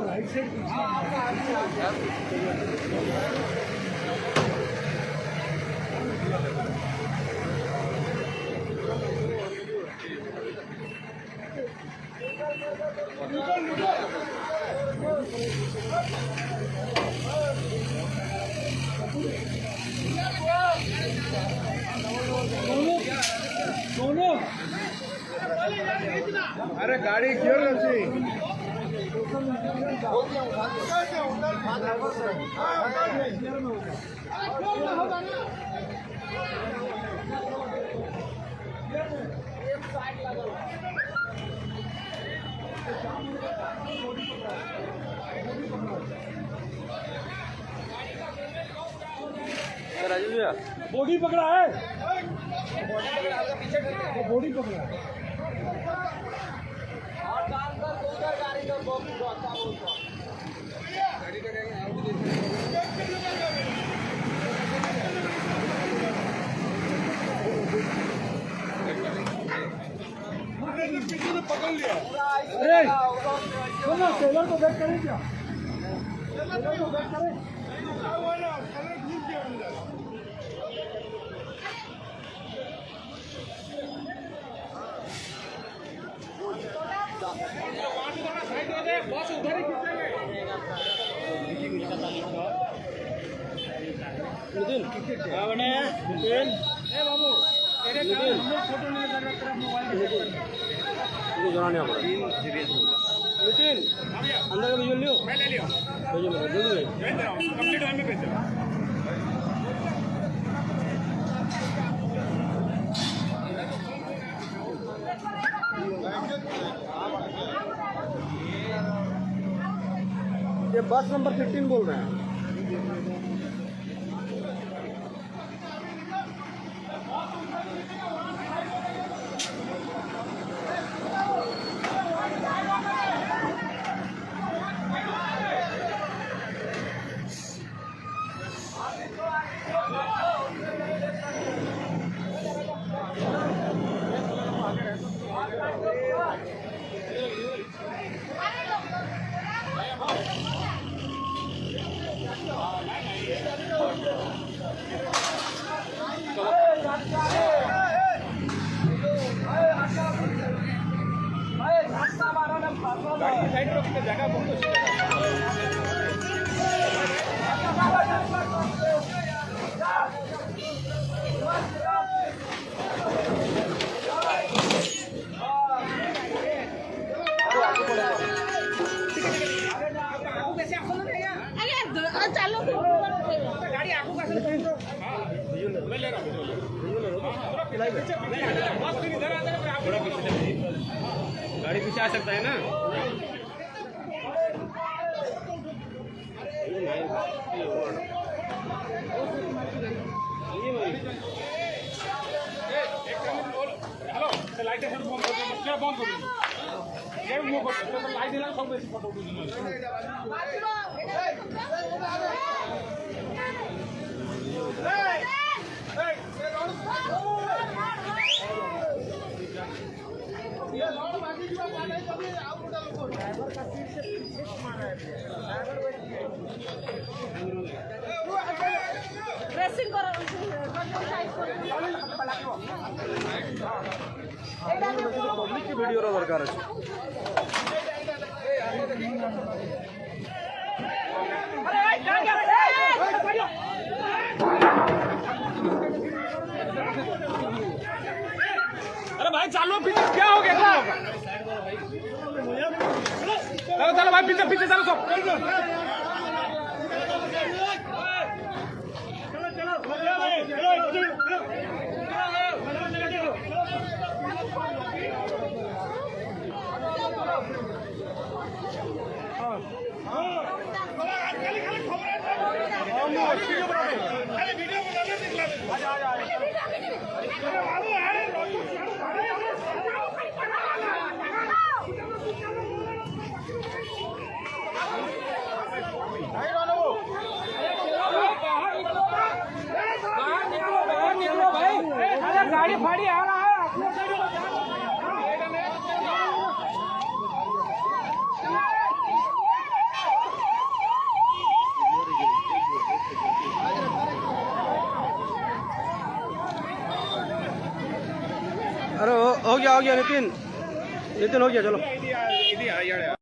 Right side अरे गाड़ी क्यों रखी राजू भैया बॉडी पकड़ा है, बॉडी पकड़ा है। पीछे से पकड़ लिया। अरे सुनो, टेलर को बैक करें क्या? टेलर को बैक करें। नितिन क्या बने नितिन बाबू फोटो नहीं लगा तेरा मोबाइल जनाने नितिन अंदर का विजुअल लियो, मैं ले लियो, भेजो मेरे जल्दी भेज दे रहा हूं, कंप्लीट टाइम में भेज दे रहा हूं। ये बस नंबर 15 बोल रहे हैं। जगह बहुत गाड़ी पीछे आ सकता है ना। लाइट बंद कर लाइट सब बेसी फोटो पब्लिक की वीडियो दरकार है। अरे भाई चालो पीछे, क्या हो गया? चलो चलो भाई पीछे पीछे चलो सब। हो गया नितिन हो गया चलो।